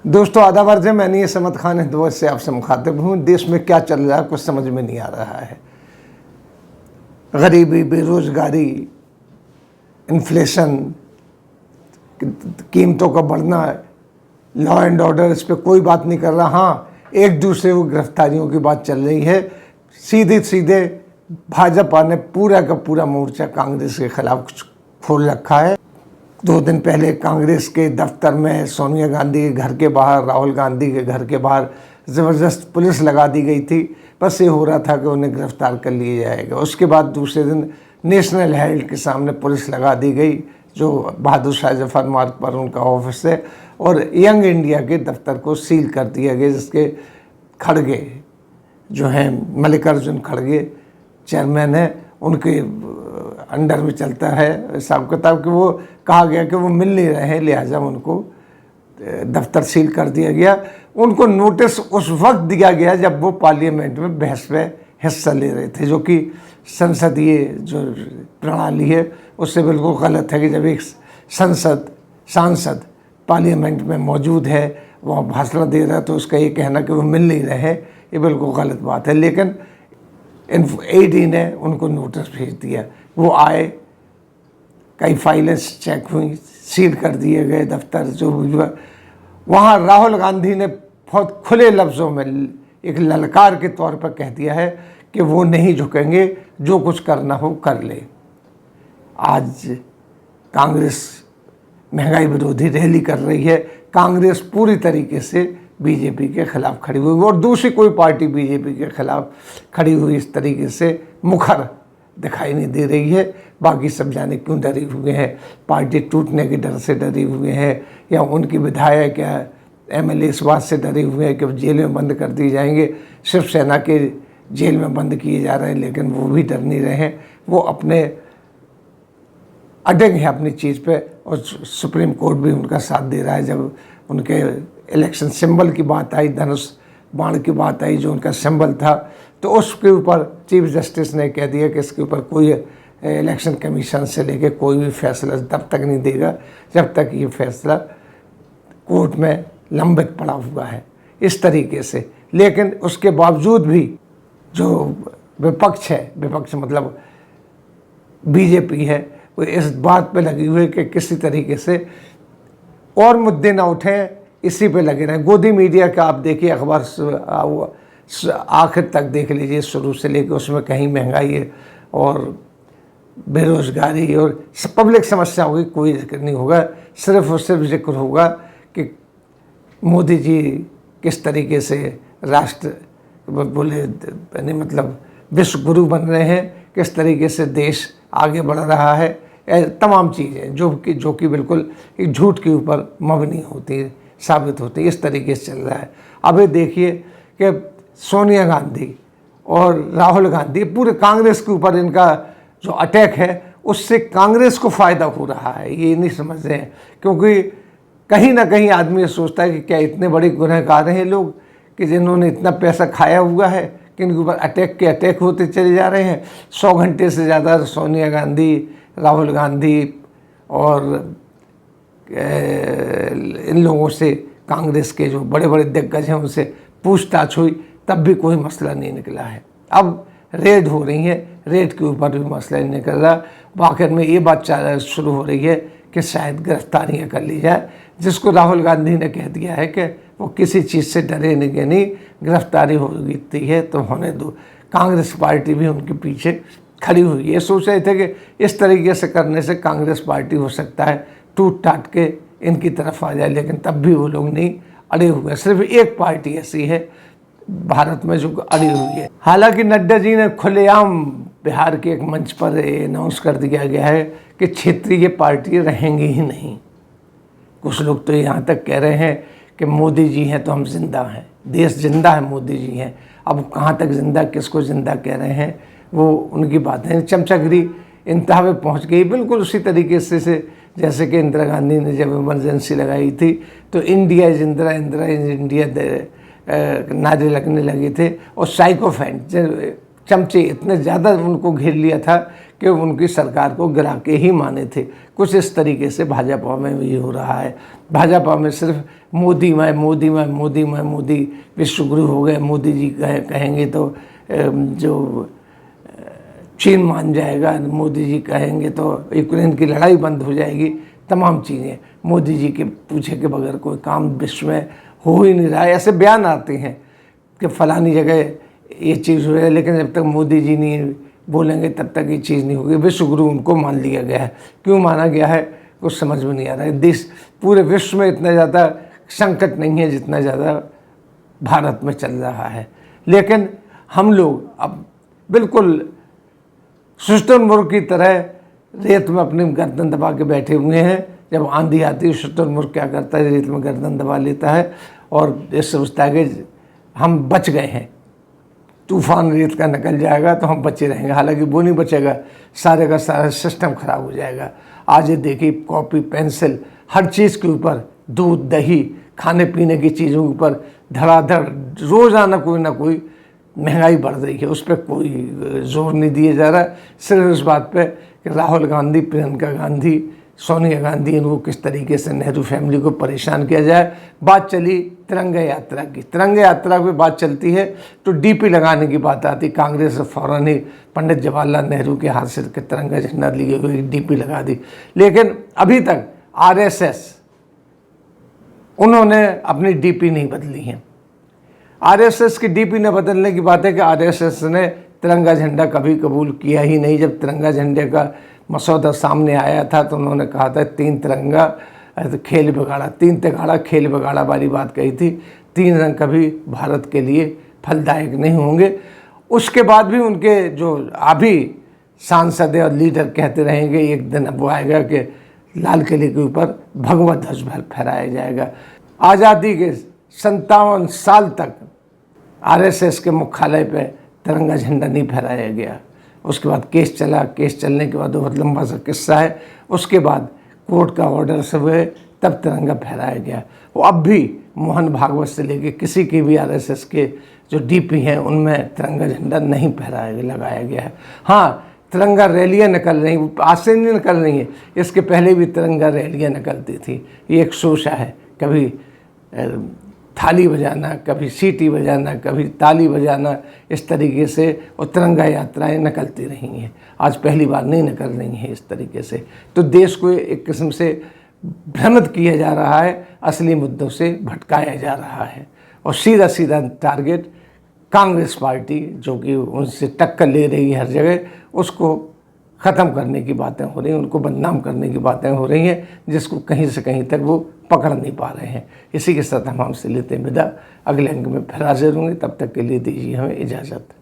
दोस्तों आदाब अर्ज़ है, मैंने ये समत खान हिंदुवत से आपसे मुखातिब हूँ। देश में क्या चल रहा है कुछ समझ में नहीं आ रहा है। गरीबी, बेरोज़गारी, इन्फ्लेशन, कीमतों का बढ़ना, लॉ एंड ऑर्डर, इस पर कोई बात नहीं कर रहा। हाँ, एक दूसरे को गिरफ्तारियों की बात चल रही है। सीधे सीधे भाजपा ने पूरा का पूरा मोर्चा कांग्रेस के खिलाफ खोल रखा है। 2 दिन पहले कांग्रेस के दफ्तर में सोनिया गांधी के घर के बाहर, राहुल गांधी के घर के बाहर ज़बरदस्त पुलिस लगा दी गई थी। बस ये हो रहा था कि उन्हें गिरफ्तार कर लिया जाएगा। उसके बाद दूसरे दिन नेशनल हेराल्ड के सामने पुलिस लगा दी गई, जो बहादुर शाह जफर मार्ग पर उनका ऑफिस है, और यंग इंडिया के दफ्तर को सील कर दिया गया, जिसके खड़गे जो हैं मल्लिकार्जुन खड़गे चेयरमैन है, उनके अंडर में चलता है हिसाब किताब, कि वो कहा गया कि वो मिल नहीं रहे हैं, लिहाजा उनको दफ्तर सील कर दिया गया। उनको नोटिस उस वक्त दिया गया जब वो पार्लियामेंट में बहस में हिस्सा ले रहे थे, जो कि संसदीय जो प्रणाली है उससे बिल्कुल गलत है कि जब एक सांसद पार्लियामेंट में मौजूद है, वहाँ भाषण दे रहा है, तो उसका ये कहना कि वो मिल नहीं रहे हैं, ये बिल्कुल गलत बात है। लेकिन ईडी ने उनको नोटिस भेज दिया। वो आए, कई फाइलें चेक हुई, सील कर दिए गए दफ्तर। जो वहाँ राहुल गांधी ने बहुत खुले लफ्ज़ों में एक ललकार के तौर पर कह दिया है कि वो नहीं झुकेंगे, जो कुछ करना हो कर ले। आज कांग्रेस महंगाई विरोधी रैली कर रही है। कांग्रेस पूरी तरीके से बीजेपी के खिलाफ खड़ी हुई, और दूसरी कोई पार्टी बीजेपी के खिलाफ खड़ी हुई इस तरीके से मुखर दिखाई नहीं दे रही है। बाकी सब जाने क्यों डरे हुए हैं, पार्टी टूटने के डर से डरे हुए हैं, या उनके विधायक या एमएलए इस बात से डरे हुए हैं कि जेल में बंद कर दिए जाएंगे। शिवसेना के जेल में बंद किए जा रहे हैं, लेकिन वो भी डर नहीं रहे हैं। वो अपने अड़ंग है अपनी चीज़ पे, और सुप्रीम कोर्ट भी उनका साथ दे रहा है। जब उनके इलेक्शन सिंबल की बात आई, धनुष बाण की बात आई, जो उनका सिंबल था, तो उसके ऊपर चीफ जस्टिस ने कह दिया कि इसके ऊपर कोई इलेक्शन कमीशन से लेके कोई भी फैसला तब तक नहीं देगा जब तक ये फैसला कोर्ट में लंबित पड़ा हुआ है, इस तरीके से। लेकिन उसके बावजूद भी जो विपक्ष है, विपक्ष मतलब बीजेपी है, वो इस बात पे लगी हुई है कि किसी तरीके से और मुद्दे ना उठें, इसी पे लगे रहें। गोदी मीडिया का आप देखिए, अखबार आखिर तक देख लीजिए, शुरू से लेकर उसमें कहीं महंगाई और बेरोज़गारी और पब्लिक समस्याओं की कोई जिक्र नहीं होगा। सिर्फ और सिर्फ जिक्र होगा कि मोदी जी किस तरीके से राष्ट्र बोले मतलब विश्व गुरु बन रहे हैं, किस तरीके से देश आगे बढ़ रहा है, तमाम चीज़ें जो कि बिल्कुल एक झूठ के ऊपर मबनी होती साबित होती, इस तरीके से चल रहा है। अब ये देखिए कि सोनिया गांधी और राहुल गांधी, पूरे कांग्रेस के ऊपर इनका जो अटैक है, उससे कांग्रेस को फ़ायदा हो रहा है, ये नहीं समझ रहे हैं। क्योंकि कहीं ना कहीं आदमी ये सोचता है कि क्या इतने बड़े गुनहगार हैं लोग कि जिन्होंने इतना पैसा खाया हुआ है कि इनके ऊपर अटैक होते चले जा रहे हैं। 100 घंटे से ज़्यादा सोनिया गांधी, राहुल गांधी और इन लोगों से, कांग्रेस के जो बड़े बड़े दिग्गज हैं, उनसे पूछताछ हुई, तब भी कोई मसला नहीं निकला है। अब रेड हो रही है, रेड के ऊपर भी मसला नहीं निकल रहा। आखिर में ये बात शुरू हो रही है कि शायद गिरफ्तारियाँ कर ली जाए, जिसको राहुल गांधी ने कह दिया है कि वो किसी चीज़ से डरे नहीं, गिरफ्तारी होती है तो होने दो। कांग्रेस पार्टी भी उनके पीछे खड़ी हुई है। ये सोच रहे थे कि इस तरीके से करने से कांग्रेस पार्टी हो सकता है टूट टाट के इनकी तरफ आ जाए, लेकिन तब भी वो लोग नहीं अड़े हुए। सिर्फ एक पार्टी ऐसी है भारत में जो अड़ी हुई है। हालांकि नड्डा जी ने खुलेआम बिहार के एक मंच पर अनाउंस कर दिया गया है कि क्षेत्रीय पार्टी रहेंगी ही नहीं। कुछ लोग तो यहाँ तक कह रहे हैं कि मोदी जी हैं तो हम जिंदा हैं, देश जिंदा है, मोदी जी हैं। अब कहाँ तक जिंदा, किसको जिंदा कह रहे हैं, वो उनकी बात है। चमचागिरी इंतहा में पहुँच गई, बिल्कुल उसी तरीके से जैसे कि इंदिरा गांधी ने जब इमरजेंसी लगाई थी तो India is Indira, Indira is India नारे लगने लगे थे। और साइकोफैंट चमचे इतने ज़्यादा उनको घेर लिया था कि उनकी सरकार को गिरा के ही माने थे। कुछ इस तरीके से भाजपा में भी हो रहा है। भाजपा में सिर्फ मोदीमय मोदीमय मोदीमय मोदी विश्वगुरु हो गए, मोदी जी कहेंगे तो जो चीन मान जाएगा, मोदी जी कहेंगे तो यूक्रेन की लड़ाई बंद हो जाएगी। तमाम चीज़ें मोदी जी के पूछे के बगैर कोई काम विश्व में हो ही नहीं रहा है। ऐसे बयान आते हैं कि फलानी जगह ये चीज़ हुई है, लेकिन जब तक मोदी जी नहीं बोलेंगे तब तक ये चीज़ नहीं होगी। विश्वगुरु उनको मान लिया गया है। क्यों माना गया है कुछ समझ में नहीं आ रहा है। देश पूरे विश्व में इतना ज़्यादा संकट नहीं है जितना ज़्यादा भारत में चल रहा है। लेकिन हम लोग अब बिल्कुल शुतुरमुर्ग की तरह रेत में अपनी गर्दन दबा के बैठे हुए हैं। जब आंधी आती है शुतुरमुर्ग क्या करता है, रेत में गर्दन दबा लेता है और ये सोचता है कि हम बच गए हैं, तूफान रेत का निकल जाएगा तो हम बचे रहेंगे। हालांकि वो नहीं बचेगा, सारे का सारा सिस्टम खराब हो जाएगा। आज ये देखिए कॉपी पेंसिल हर चीज़ के ऊपर, दूध दही खाने पीने की चीज़ों के ऊपर धड़ाधड़ रोज़ाना कोई ना कोई महंगाई बढ़ रही है। उस पर कोई जोर नहीं दिया जा रहा। सिर्फ इस बात पे कि राहुल गांधी, प्रियंका गांधी, सोनिया गांधी, इनको किस तरीके से नेहरू फैमिली को परेशान किया जाए। बात चली तिरंगा यात्रा की। तिरंगा यात्रा पे बात चलती है तो डीपी लगाने की बात आती। कांग्रेस ने फ़ौरन ही पंडित जवाहरलाल नेहरू के हाथ से तिरंगा झंडा लिए हुए डीपी लगा दी। लेकिन अभी तक आरएसएस उन्होंने अपनी डीपी नहीं बदली है। आरएसएस की डीपी न बदलने की बात है कि आरएसएस ने तिरंगा झंडा कभी कबूल किया ही नहीं। जब तिरंगा झंडे का मसौदा सामने आया था तो उन्होंने कहा था 3 तिरंगा खेल बिगाड़ा, 3 तिगाड़ा खेल बिगाड़ा वाली बात कही थी। 3 रंग कभी भारत के लिए फलदायक नहीं होंगे। उसके बाद भी उनके जो अभी सांसद और लीडर कहते रहेंगे एक दिन वो आएगा कि लाल किले के ऊपर भगवा ध्वज फहराया जाएगा। आज़ादी के 57 साल तक आरएसएस के मुख्यालय पे तिरंगा झंडा नहीं फहराया गया। उसके बाद केस चला, केस चलने के बाद बहुत लंबा सा किस्सा है। उसके बाद कोर्ट का ऑर्डर से हुए तब तिरंगा फहराया गया। वो अब भी मोहन भागवत से लेके किसी की भी आरएसएस के जो डीपी हैं उनमें तिरंगा झंडा नहीं लगाया गया है। हाँ, तिरंगा रैलियाँ निकल रही, आज से नहीं निकल रही हैं, इसके पहले भी तिरंगा रैलियाँ निकलती थी। ये एक शोशा है, कभी थाली बजाना, कभी सीटी बजाना, कभी ताली बजाना, इस तरीके से वो तिरंगा यात्राएं निकलती रही हैं। आज पहली बार नहीं निकल रही हैं इस तरीके से। तो देश को एक किस्म से भ्रमित किया जा रहा है, असली मुद्दों से भटकाया जा रहा है और सीधा सीधा टारगेट कांग्रेस पार्टी जो कि उनसे टक्कर ले रही है हर जगह, उसको ख़त्म करने की बातें हो रही हैं, उनको बदनाम करने की बातें हो रही हैं, जिसको कहीं से कहीं तक वो पकड़ नहीं पा रहे हैं। इसी के साथ हम आपसे लेते हैं विदा। अगले अंक में फिर हाजिर होंगे, तब तक के लिए दीजिए हमें इजाज़त।